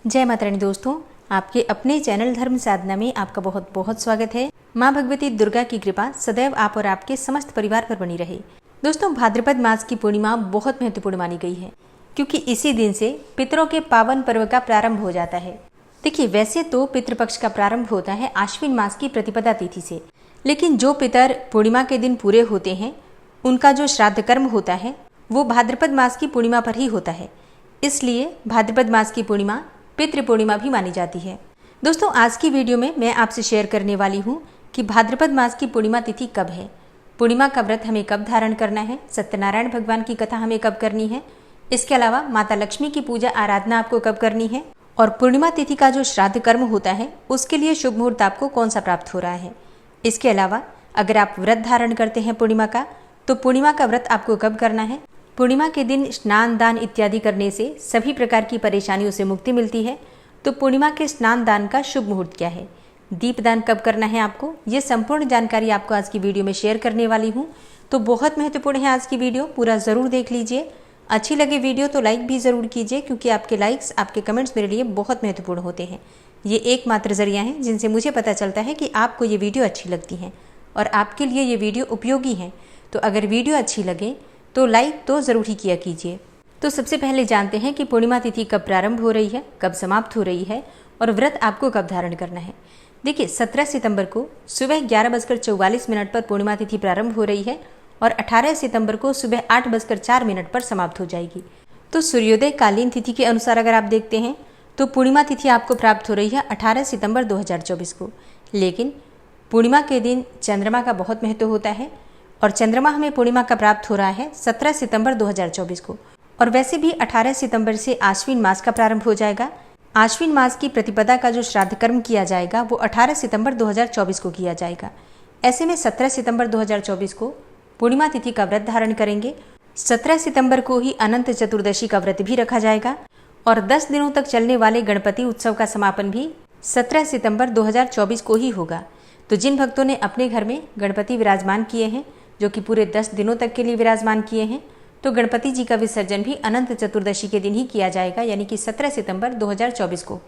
जय माता रानी दोस्तों, आपके अपने चैनल धर्म साधना में आपका बहुत बहुत स्वागत है। माँ भगवती दुर्गा की कृपा सदैव आप और आपके समस्त परिवार पर बनी रहे। दोस्तों, भाद्रपद मास की पूर्णिमा बहुत महत्वपूर्ण मानी गई है क्योंकि इसी दिन से पितरों के पावन पर्व का प्रारंभ हो जाता है। देखिए, वैसे तो पितृपक्ष का प्रारंभ होता है आश्विन मास की प्रतिपदा तिथि से, लेकिन जो पितर पूर्णिमा के दिन पूरे होते हैं उनका जो श्राद्ध कर्म होता है वो भाद्रपद मास की पूर्णिमा पर ही होता है। इसलिए भाद्रपद मास की पूर्णिमा पितृ पूर्णिमा भी मानी जाती है। दोस्तों, आज की वीडियो में मैं आपसे शेयर करने वाली हूँ कि भाद्रपद मास की पूर्णिमा तिथि कब है, पूर्णिमा का व्रत हमें कब धारण करना है, सत्यनारायण भगवान की कथा हमें कब करनी है, इसके अलावा माता लक्ष्मी की पूजा आराधना आपको कब करनी है और पूर्णिमा तिथि का जो श्राद्ध कर्म होता है उसके लिए शुभ मुहूर्त आपको कौन सा प्राप्त हो रहा है। इसके अलावा अगर आप व्रत धारण करते हैं पूर्णिमा का, तो पूर्णिमा का व्रत आपको कब करना है। पूर्णिमा के दिन स्नान दान इत्यादि करने से सभी प्रकार की परेशानियों से मुक्ति मिलती है। तो पूर्णिमा के स्नान दान का शुभ मुहूर्त क्या है, दीपदान कब करना है आपको, ये संपूर्ण जानकारी आपको आज की वीडियो में शेयर करने वाली हूँ। तो बहुत महत्वपूर्ण है आज की वीडियो, पूरा ज़रूर देख लीजिए। अच्छी लगे वीडियो तो लाइक भी ज़रूर कीजिए क्योंकि आपके लाइक्स, आपके कमेंट्स मेरे लिए बहुत महत्वपूर्ण होते हैं। ये एकमात्र जरिया है जिनसे मुझे पता चलता है कि आपको ये वीडियो अच्छी लगती है और आपके लिए ये वीडियो उपयोगी है। तो अगर वीडियो अच्छी लगे तो लाइक तो ज़रूर ही किया कीजिए। तो सबसे पहले जानते हैं कि पूर्णिमा तिथि कब प्रारंभ हो रही है, कब समाप्त हो रही है और व्रत आपको कब धारण करना है। देखिए, 17 सितंबर को सुबह 11:44 पर पूर्णिमा तिथि प्रारंभ हो रही है और 18 सितंबर को सुबह 8:04 पर समाप्त हो जाएगी। तो सूर्योदय कालीन तिथि के अनुसार अगर आप देखते हैं तो पूर्णिमा तिथि आपको प्राप्त हो रही है 18 सितंबर 2024 को। लेकिन पूर्णिमा के दिन चंद्रमा का बहुत महत्व होता है और चंद्रमा हमें पूर्णिमा का प्राप्त हो रहा है 17 सितंबर 2024 को। और वैसे भी 18 सितंबर से आश्विन मास का प्रारंभ हो जाएगा। आश्विन मास की प्रतिपदा का जो श्राद्ध कर्म किया जाएगा वो 18 सितंबर 2024 को किया जाएगा। ऐसे में 17 सितंबर 2024 को पूर्णिमा तिथि का व्रत धारण करेंगे। 17 सितंबर को ही अनंत चतुर्दशी का व्रत भी रखा जाएगा और 10 दिनों तक चलने वाले गणपति उत्सव का समापन भी 17 सितंबर 2024 को ही होगा। तो जिन भक्तों ने अपने घर में गणपति विराजमान किए हैं, जो कि पूरे 10 दिनों तक के लिए विराजमान किए हैं, तो गणपति जी का विसर्जन भी अनंत चतुर्दशी के दिन ही किया जाएगा, यानी कि 17 सितंबर 2024 को।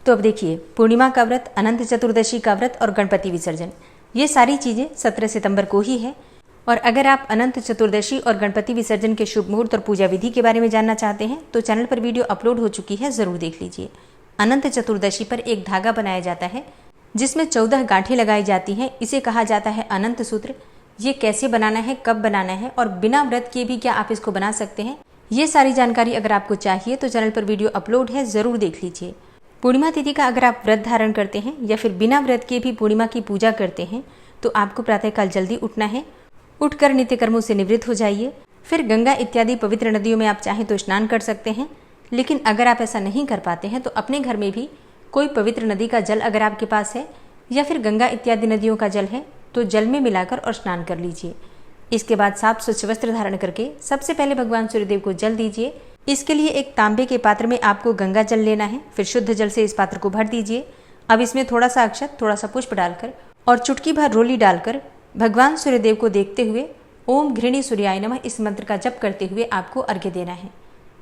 तो अब देखिए, पूर्णिमा का व्रत, अनंत चतुर्दशी का व्रत और गणपति विसर्जन, ये सारी चीज़ें 17 सितंबर को ही है। और अगर आप अनंत चतुर्दशी और गणपति विसर्जन के शुभ मुहूर्त और पूजा विधि के बारे में जानना चाहते हैं तो चैनल पर वीडियो अपलोड हो चुकी है, ज़रूर देख लीजिए। अनंत चतुर्दशी पर एक धागा बनाया जाता है जिसमें 14 गांठें लगाई जाती हैं। इसे कहा जाता है अनंत सूत्र। ये कैसे बनाना है, कब बनाना है और बिना व्रत किए भी क्या आप इसको बना सकते हैं, ये सारी जानकारी अगर आपको चाहिए तो चैनल पर वीडियो अपलोड है, ज़रूर देख लीजिए। पूर्णिमा तिथि का अगर आप व्रत धारण करते हैं या फिर बिना व्रत किए भी पूर्णिमा की पूजा करते हैं तो आपको प्रातःकाल जल्दी उठना है। उठकर नित्य कर्मों से निवृत्त हो जाइए। फिर गंगा इत्यादि पवित्र नदियों में आप चाहें तो स्नान कर सकते हैं। लेकिन अगर आप ऐसा नहीं कर पाते हैं तो अपने घर में भी कोई पवित्र नदी का जल अगर आपके पास है या फिर गंगा इत्यादि नदियों का जल है तो जल में मिलाकर और स्नान कर लीजिए। इसके बाद साफ स्वच्छ वस्त्र धारण करके सबसे पहले भगवान सूर्यदेव को जल दीजिए। इसके लिए एक तांबे के पात्र में आपको गंगा जल लेना है। फिर शुद्ध जल से इस पात्र को भर दीजिए। अब इसमें थोड़ा सा अक्षत, थोड़ा सा पुष्प डालकर और चुटकी भर रोली डालकर भगवान सूर्यदेव को देखते हुए ओम घृणी सूर्याय नमः इस मंत्र का जप करते हुए आपको अर्घ्य देना है।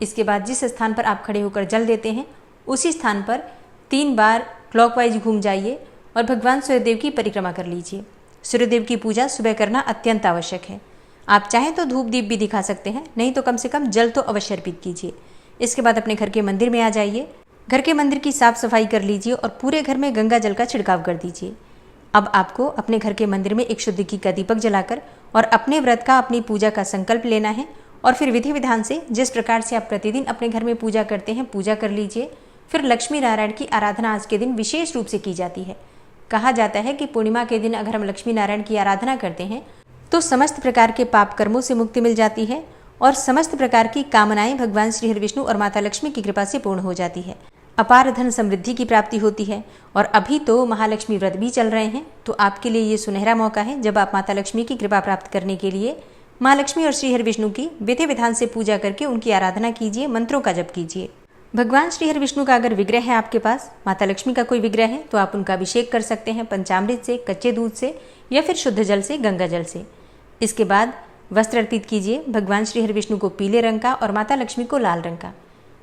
इसके बाद जिस स्थान पर आप खड़े होकर जल देते हैं उसी स्थान पर 3 बार क्लॉकवाइज घूम जाइए और भगवान सूर्यदेव की परिक्रमा कर लीजिए। सूर्यदेव की पूजा सुबह करना अत्यंत आवश्यक है। आप चाहें तो धूप दीप भी दिखा सकते हैं, नहीं तो कम से कम जल तो अवश्य अर्पित कीजिए। इसके बाद अपने घर के मंदिर में आ जाइए। घर के मंदिर की साफ सफाई कर लीजिए और पूरे घर में गंगा जल का छिड़काव कर दीजिए। अब आपको अपने घर के मंदिर में एक शुद्ध घी का दीपक जलाकर और अपने व्रत का, अपनी पूजा का संकल्प लेना है और फिर विधि विधान से जिस प्रकार से आप प्रतिदिन अपने घर में पूजा करते हैं पूजा कर लीजिए। फिर लक्ष्मी नारायण की आराधना आज के दिन विशेष रूप से की जाती है। कहा जाता है कि पूर्णिमा के दिन अगर हम लक्ष्मी नारायण की आराधना करते हैं तो समस्त प्रकार के पाप कर्मों से मुक्ति मिल जाती है और समस्त प्रकार की कामनाएं भगवान श्री हरि विष्णु और माता लक्ष्मी की कृपा से पूर्ण हो जाती है। अपार धन समृद्धि की प्राप्ति होती है। और अभी तो महालक्ष्मी व्रत भी चल रहे हैं, तो आपके लिए ये सुनहरा मौका है जब आप माता लक्ष्मी की कृपा प्राप्त करने के लिए माँ लक्ष्मी और श्री हरि विष्णु की विधि विधान से पूजा करके उनकी आराधना कीजिए, मंत्रों का जप कीजिए। भगवान श्री हरि विष्णु का अगर विग्रह है आपके पास, माता लक्ष्मी का कोई विग्रह है, तो आप उनका अभिषेक कर सकते हैं पंचामृत से, कच्चे दूध से या फिर शुद्ध जल से, गंगा जल से। इसके बाद वस्त्र अर्पित कीजिए भगवान श्री हरि विष्णु को पीले रंग का और माता लक्ष्मी को लाल रंग का।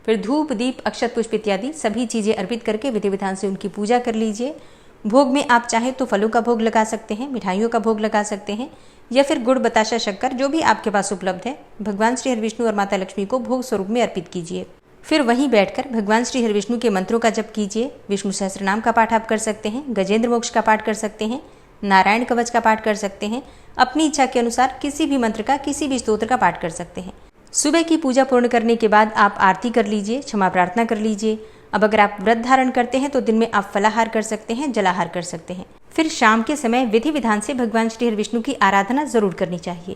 फिर धूप, दीप, अक्षत पुष्प इत्यादि सभी चीज़ें अर्पित करके विधि विधान से उनकी पूजा कर लीजिए। भोग में आप चाहे तो फलों का भोग लगा सकते हैं, मिठाइयों का भोग लगा सकते हैं, या फिर गुड़, बताशा, शक्कर जो भी आपके पास उपलब्ध है भगवान श्री हरिविष्णु और माता लक्ष्मी को भोग स्वरूप में अर्पित कीजिए। फिर वहीं बैठकर भगवान श्री हरिविष्णु के मंत्रों का जप कीजिए। विष्णु सहस्त्रनाम का पाठ आप कर सकते हैं, गजेंद्र मोक्ष का पाठ कर सकते हैं, नारायण कवच का पाठ कर सकते हैं। अपनी इच्छा के अनुसार किसी भी मंत्र का, किसी भी स्तोत्र का पाठ कर सकते हैं। सुबह की पूजा पूर्ण करने के बाद आप आरती कर लीजिए, क्षमा प्रार्थना कर लीजिए। अब अगर आप व्रत धारण करते हैं तो दिन में आप फलाहार कर सकते हैं, जलाहार कर सकते हैं। फिर शाम के समय विधि विधान से भगवान श्री हरिविष्णु की आराधना जरूर करनी चाहिए।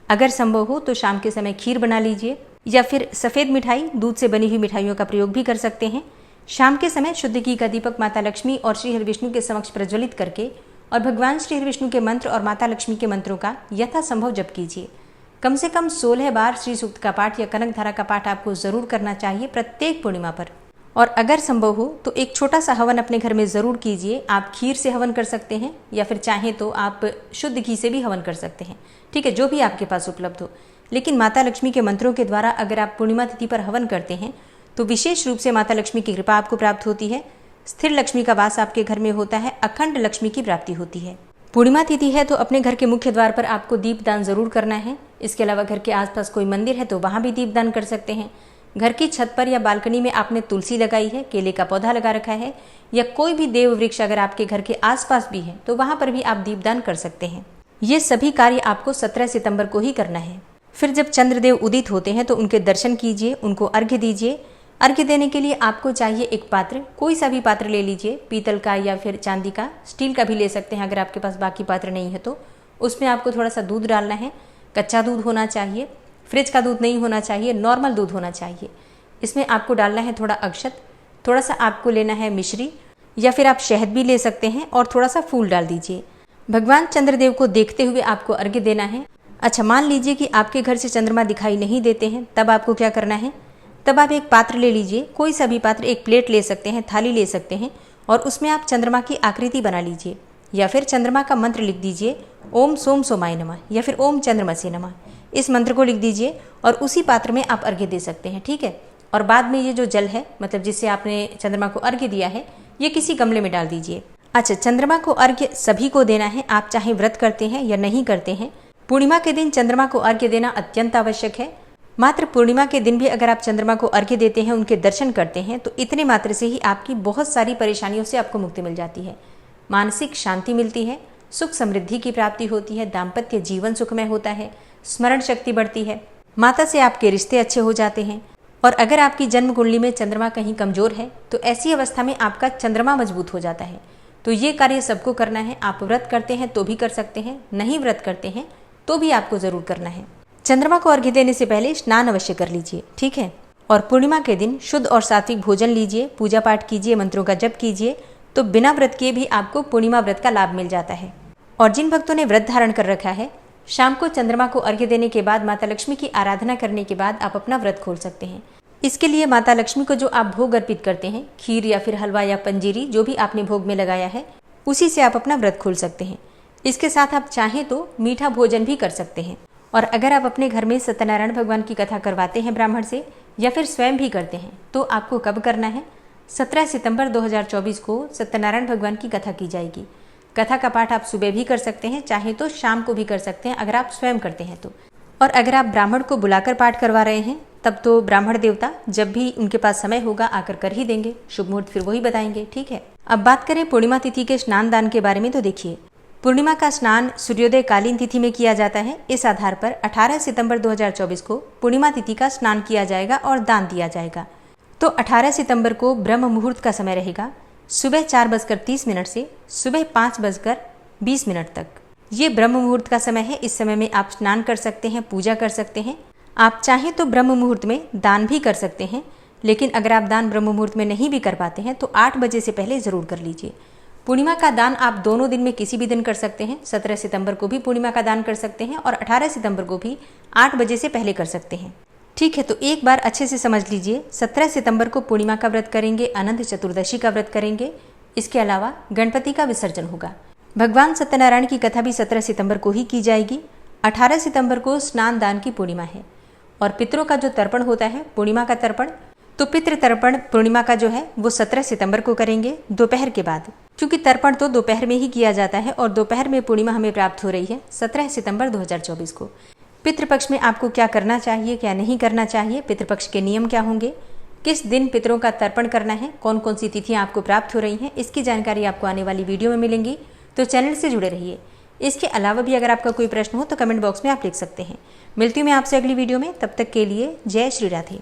अगर संभव हो तो शाम के समय खीर बना लीजिए, या फिर सफ़ेद मिठाई, दूध से बनी हुई मिठाइयों का प्रयोग भी कर सकते हैं। शाम के समय शुद्ध घी का दीपक माता लक्ष्मी और श्री हरिविष्णु के समक्ष प्रज्वलित करके और भगवान श्री हरिविष्णु के मंत्र और माता लक्ष्मी के मंत्रों का यथासंभव जप कीजिए। कम से कम 16 बार श्री सूक्त का पाठ या कनक धारा का पाठ आपको जरूर करना चाहिए प्रत्येक पूर्णिमा पर। और अगर संभव हो तो एक छोटा सा हवन अपने घर में जरूर कीजिए। आप खीर से हवन कर सकते हैं, या फिर चाहें तो आप शुद्ध घी से भी हवन कर सकते हैं, ठीक है, जो भी आपके पास उपलब्ध हो। लेकिन माता लक्ष्मी के मंत्रों के द्वारा अगर आप पूर्णिमा तिथि पर हवन करते हैं तो विशेष रूप से माता लक्ष्मी की कृपा आपको प्राप्त होती है, स्थिर लक्ष्मी का वास आपके घर में होता है, अखंड लक्ष्मी की प्राप्ति होती है। पूर्णिमा तिथि है तो अपने घर के मुख्य द्वार पर आपको दीपदान जरूर करना है। इसके अलावा घर के आसपास कोई मंदिर है तो वहां भी दीपदान कर सकते हैं। घर की छत पर या बालकनी में आपने तुलसी लगाई है, केले का पौधा लगा रखा है, या कोई भी देव वृक्ष अगर आपके घर के आसपास भी है तो वहां पर भी आप दीपदान कर सकते हैं। ये सभी कार्य आपको 17 सितंबर को ही करना है। फिर जब चंद्रदेव उदित होते हैं तो उनके दर्शन कीजिए, उनको अर्घ्य दीजिए। अर्घ्य देने के लिए आपको चाहिए एक पात्र, कोई सा भी पात्र ले लीजिए, पीतल का या फिर चांदी का, स्टील का भी ले सकते हैं अगर आपके पास बाकी पात्र नहीं है तो। उसमें आपको थोड़ा सा दूध डालना है, कच्चा दूध होना चाहिए, फ्रिज का दूध नहीं होना चाहिए, नॉर्मल दूध होना चाहिए। इसमें आपको डालना है थोड़ा अक्षत, थोड़ा सा आपको लेना है मिश्री, या फिर आप शहद भी ले सकते हैं, और थोड़ा सा फूल डाल दीजिए। भगवान चंद्रदेव को देखते हुए आपको अर्घ्य देना है। अच्छा, मान लीजिए कि आपके घर से चंद्रमा दिखाई नहीं देते हैं, तब आपको क्या करना है? तब आप एक पात्र ले लीजिए, कोई सा भी पात्र, एक प्लेट ले सकते हैं, थाली ले सकते हैं, और उसमें आप चंद्रमा की आकृति बना लीजिए, या फिर चंद्रमा का मंत्र लिख दीजिए, ओम सोम सोमाय नमः, या फिर ओम चंद्रमसे नमः। इस मंत्र को लिख दीजिए और उसी पात्र में आप अर्घ्य दे सकते हैं, ठीक है। और बाद में ये जो जल है, मतलब जिससे आपने चंद्रमा को अर्घ्य दिया है, ये किसी गमले में डाल दीजिए। अच्छा, चंद्रमा को अर्घ्य सभी को देना है, आप चाहे व्रत करते हैं या नहीं करते हैं। पूर्णिमा के दिन चंद्रमा को अर्घ्य देना अत्यंत आवश्यक है। मात्र पूर्णिमा के दिन भी अगर आप चंद्रमा को अर्घ्य देते हैं, उनके दर्शन करते हैं, तो इतने मात्र से ही आपकी बहुत सारी परेशानियों से आपको मुक्ति मिल जाती है। मानसिक शांति मिलती है, सुख समृद्धि की प्राप्ति होती है, दाम्पत्य जीवन सुखमय होता है, स्मरण शक्ति बढ़ती है, माता से आपके रिश्ते अच्छे हो जाते हैं। और अगर आपकी जन्म कुंडली में चंद्रमा कहीं कमजोर है तो ऐसी अवस्था में आपका चंद्रमा मजबूत हो जाता है। तो ये कार्य सबको करना है। आप व्रत करते हैं तो भी कर सकते हैं, नहीं व्रत करते हैं तो भी आपको जरूर करना है। चंद्रमा को अर्घ्य देने से पहले स्नान अवश्य कर लीजिए, ठीक है। और पूर्णिमा के दिन शुद्ध और सात्विक भोजन लीजिए, पूजा पाठ कीजिए, मंत्रों का जप कीजिए, तो बिना व्रत किए भी आपको पूर्णिमा व्रत का लाभ मिल जाता है। और जिन भक्तों ने व्रत धारण कर रखा है, शाम को चंद्रमा को अर्घ्य देने के बाद माता लक्ष्मी की आराधना करने के बाद आप अपना व्रत खोल सकते हैं। इसके लिए माता लक्ष्मी को जो आप भोग अर्पित करते हैं, खीर या फिर हलवा या पंजीरी, जो भी आपने भोग में लगाया है, उसी से आप अपना व्रत खोल सकते हैं। इसके साथ आप चाहें तो मीठा भोजन भी कर सकते हैं। और अगर आप अपने घर में सत्यनारायण भगवान की कथा करवाते हैं ब्राह्मण से, या फिर स्वयं भी करते हैं, तो आपको कब करना है? 17 सितंबर 2024 को सत्यनारायण भगवान की कथा की जाएगी। कथा का पाठ आप सुबह भी कर सकते हैं, चाहे तो शाम को भी कर सकते हैं अगर आप स्वयं करते हैं तो। और अगर आप ब्राह्मण को बुलाकर पाठ करवा रहे हैं, तब तो ब्राह्मण देवता जब भी उनके पास समय होगा आकर कर ही देंगे। शुभ मुहूर्त फिर वही बताएंगे, ठीक है। अब बात करें पूर्णिमा तिथि के स्नान दान के बारे में, तो देखिए, पूर्णिमा का स्नान सूर्योदय कालीन तिथि में किया जाता है। इस आधार पर 18 सितंबर 2024 को पूर्णिमा तिथि का स्नान किया जाएगा और दान दिया जाएगा। तो 18 सितंबर को ब्रह्म मुहूर्त का समय रहेगा, सुबह 4:30 से सुबह 5:20 तक। ये ब्रह्म मुहूर्त का समय है। इस समय में आप स्नान कर सकते हैं, पूजा कर सकते हैं। आप चाहें तो ब्रह्म मुहूर्त में दान भी कर सकते हैं, लेकिन अगर आप दान ब्रह्म मुहूर्त में नहीं भी कर पाते हैं तो 8 बजे से पहले जरूर कर लीजिए। पूर्णिमा का दान आप दोनों दिन में किसी भी दिन कर सकते हैं। 17 सितंबर को भी पूर्णिमा का दान कर सकते हैं और 18 सितंबर को भी 8 बजे से पहले कर सकते हैं, ठीक है। तो एक बार अच्छे से समझ लीजिए, 17 सितंबर को पूर्णिमा का व्रत करेंगे, अनंत चतुर्दशी का व्रत करेंगे, इसके अलावा गणपति का विसर्जन होगा। भगवान सत्यनारायण की कथा भी 17 सितंबर को ही की जाएगी। 18 सितंबर को स्नान दान की पूर्णिमा है। और पितरों का जो तर्पण होता है, पूर्णिमा का तर्पण, तो पितृ तर्पण पूर्णिमा का जो है वो 17 सितंबर को करेंगे दोपहर के बाद। क्योंकि तर्पण तो दोपहर में ही किया जाता है और दोपहर में पूर्णिमा हमें प्राप्त हो रही है 17 सितंबर 2024 को। पितृपक्ष में आपको क्या करना चाहिए, क्या नहीं करना चाहिए, पितृपक्ष के नियम क्या होंगे, किस दिन पितरों का तर्पण करना है, कौन कौन सी तिथियां आपको प्राप्त हो रही हैं, इसकी जानकारी आपको आने वाली वीडियो में मिलेंगी। तो चैनल से जुड़े रहिए। इसके अलावा भी अगर आपका कोई प्रश्न हो तो कमेंट बॉक्स में आप लिख सकते हैं। मिलती हूँ मैं आपसे अगली वीडियो में, तब तक के लिए जय श्री राधे।